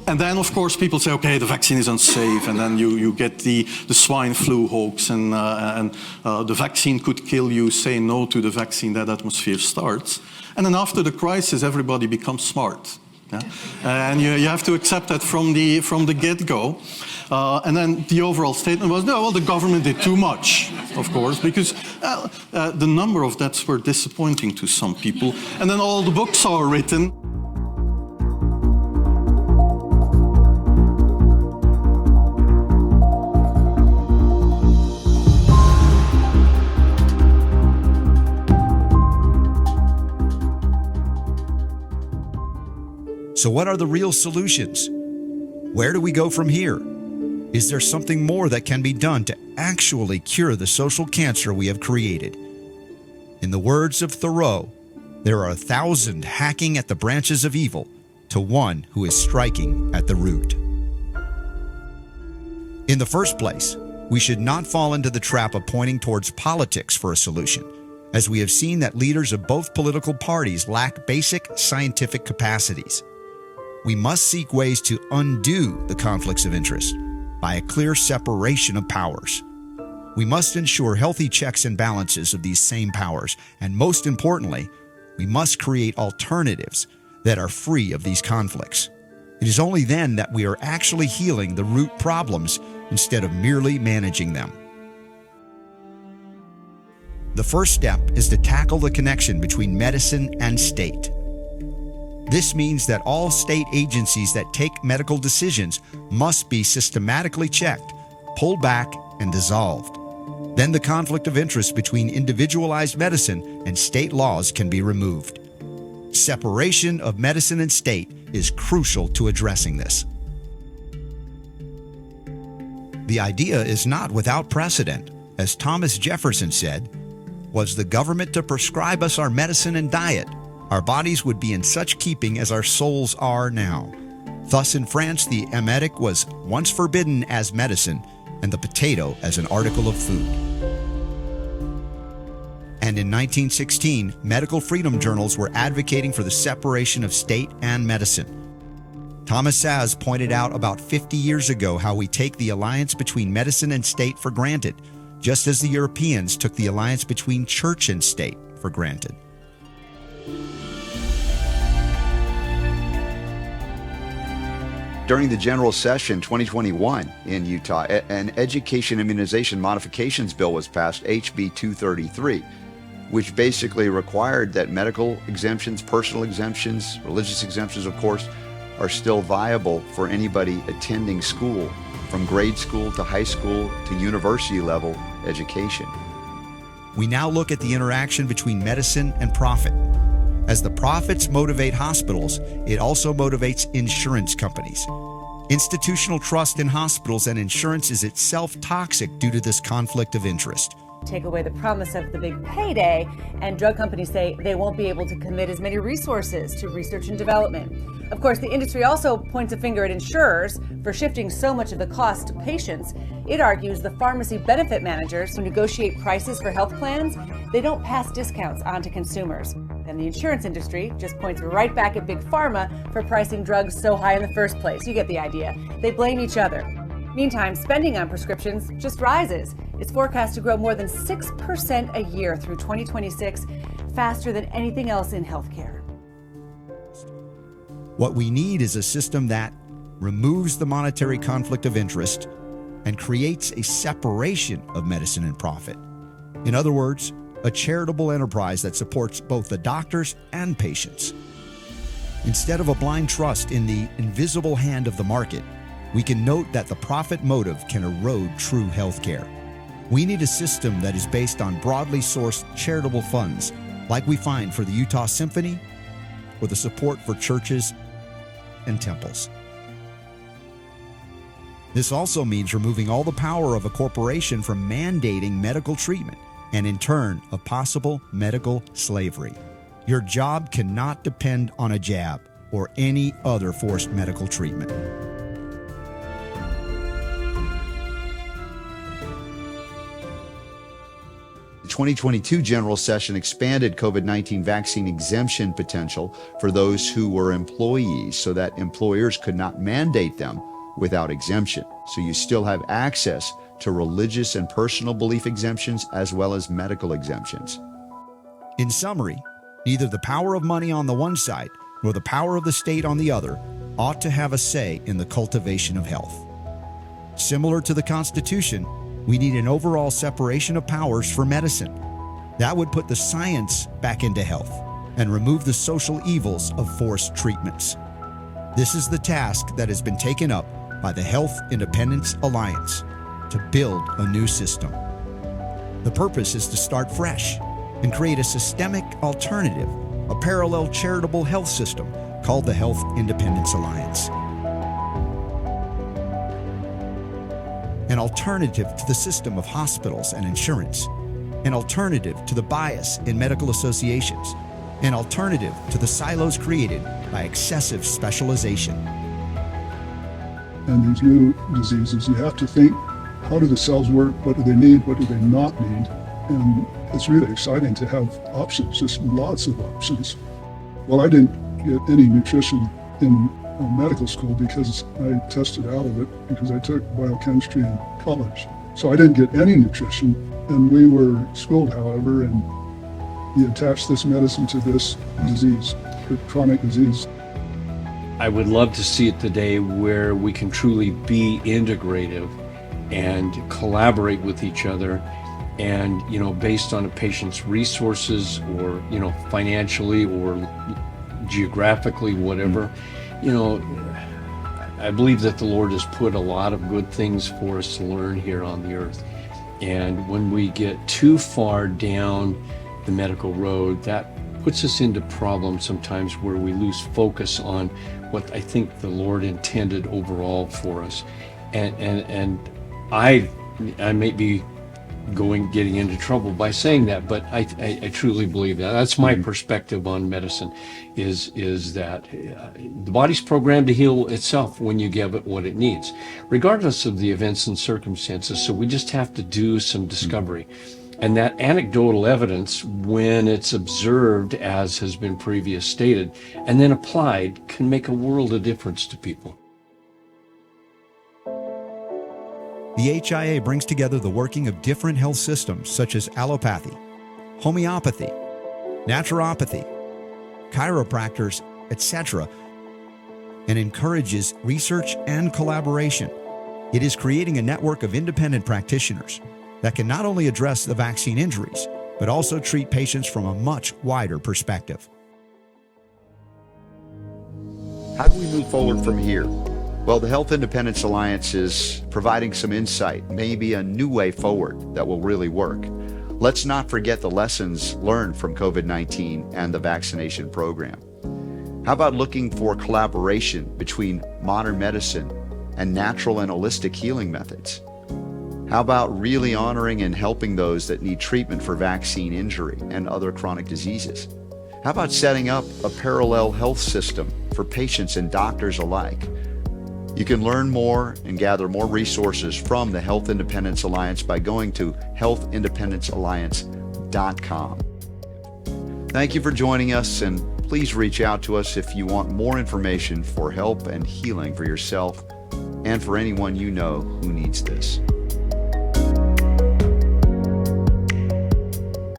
And then, of course, people say, okay, the vaccine is unsafe, and then you get the swine flu hoax, and the vaccine could kill you, say no to the vaccine, that atmosphere starts. And then after the crisis, everybody becomes smart. Yeah? And you have to accept that from the get-go. And then the overall statement was, no, well, the government did too much, of course, because the number of deaths were disappointing to some people. And then all the books are written. So what are the real solutions? Where do we go from here? Is there something more that can be done to actually cure the social cancer we have created? In the words of Thoreau, there are 1,000 hacking at the branches of evil to one who is striking at the root. In the first place, we should not fall into the trap of pointing towards politics for a solution, as we have seen that leaders of both political parties lack basic scientific capacities. We must seek ways to undo the conflicts of interest by a clear separation of powers. We must ensure healthy checks and balances of these same powers, and most importantly, we must create alternatives that are free of these conflicts. It is only then that we are actually healing the root problems instead of merely managing them. The first step is to tackle the connection between medicine and state. This means that all state agencies that take medical decisions must be systematically checked, pulled back, and dissolved. Then the conflict of interest between individualized medicine and state laws can be removed. Separation of medicine and state is crucial to addressing this. The idea is not without precedent. As Thomas Jefferson said, "Was the government to prescribe us our medicine and diet, our bodies would be in such keeping as our souls are now." Thus in France, the emetic was once forbidden as medicine and the potato as an article of food. And in 1916, medical freedom journals were advocating for the separation of state and medicine. Thomas Szasz pointed out about 50 years ago how we take the alliance between medicine and state for granted, just as the Europeans took the alliance between church and state for granted. During the general session 2021 in Utah, an education immunization modifications bill was passed, HB 233, which basically required that medical exemptions, personal exemptions, religious exemptions, of course, are still viable for anybody attending school, from grade school to high school to university level education. We now look at the interaction between medicine and profit. As the profits motivate hospitals, it also motivates insurance companies. Institutional trust in hospitals and insurance is itself toxic due to this conflict of interest. Take away the promise of the big payday, and drug companies say they won't be able to commit as many resources to research and development. Of course, the industry also points a finger at insurers for shifting so much of the cost to patients. It argues the pharmacy benefit managers who negotiate prices for health plans, they don't pass discounts on to consumers. And the insurance industry just points right back at Big Pharma for pricing drugs so high in the first place. You get the idea. They blame each other. Meantime, spending on prescriptions just rises. It's forecast to grow more than 6% a year through 2026, faster than anything else in healthcare. What we need is a system that removes the monetary conflict of interest and creates a separation of medicine and profit. In other words, a charitable enterprise that supports both the doctors and patients. Instead of a blind trust in the invisible hand of the market, we can note that the profit motive can erode true healthcare. We need a system that is based on broadly sourced charitable funds, like we find for the Utah Symphony or the support for churches and temples. This also means removing all the power of a corporation from mandating medical treatment and in turn of possible medical slavery. Your job cannot depend on a jab or any other forced medical treatment. 2022 general session expanded COVID-19 vaccine exemption potential for those who were employees so that employers could not mandate them without exemption. So you still have access to religious and personal belief exemptions as well as medical exemptions. In summary, neither the power of money on the one side nor the power of the state on the other ought to have a say in the cultivation of health. Similar to the Constitution, we need an overall separation of powers for medicine. That would put the science back into health and remove the social evils of forced treatments. This is the task that has been taken up by the Health Independence Alliance to build a new system. The purpose is to start fresh and create a systemic alternative, a parallel charitable health system called the Health Independence Alliance. An alternative to the system of hospitals and insurance, an alternative to the bias in medical associations, an alternative to the silos created by excessive specialization. And these new diseases, you have to think, how do the cells work? What do they need? What do they not need? And it's really exciting to have options, just lots of options. Well, I didn't get any nutrition in medical school because I tested out of it because I took biochemistry in college. So I didn't get any nutrition, and we were schooled, however, and you attach this medicine to this disease, the chronic disease. I would love to see it today where we can truly be integrative and collaborate with each other, and based on a patient's resources or financially or geographically, whatever. I believe that the Lord has put a lot of good things for us to learn here on the earth. And when we get too far down the medical road, that puts us into problems sometimes where we lose focus on what I think the Lord intended overall for us. And I may be getting into trouble by saying that, but I truly believe that. That's my perspective on medicine, is that the body's programmed to heal itself when you give it what it needs, regardless of the events and circumstances. So we just have to do some discovery. And that anecdotal evidence, when it's observed, as has been previously stated, and then applied, can make a world of difference to people. The HIA brings together the working of different health systems such as allopathy, homeopathy, naturopathy, chiropractors, etc., and encourages research and collaboration. It is creating a network of independent practitioners that can not only address the vaccine injuries, but also treat patients from a much wider perspective. How do we move forward from here? Well, the Health Independence Alliance is providing some insight, maybe a new way forward that will really work. Let's not forget the lessons learned from COVID-19 and the vaccination program. How about looking for collaboration between modern medicine and natural and holistic healing methods? How about really honoring and helping those that need treatment for vaccine injury and other chronic diseases? How about setting up a parallel health system for patients and doctors alike? You can learn more and gather more resources from the Health Independence Alliance by going to healthindependencealliance.com. Thank you for joining us, and please reach out to us if you want more information for help and healing for yourself and for anyone you know who needs this.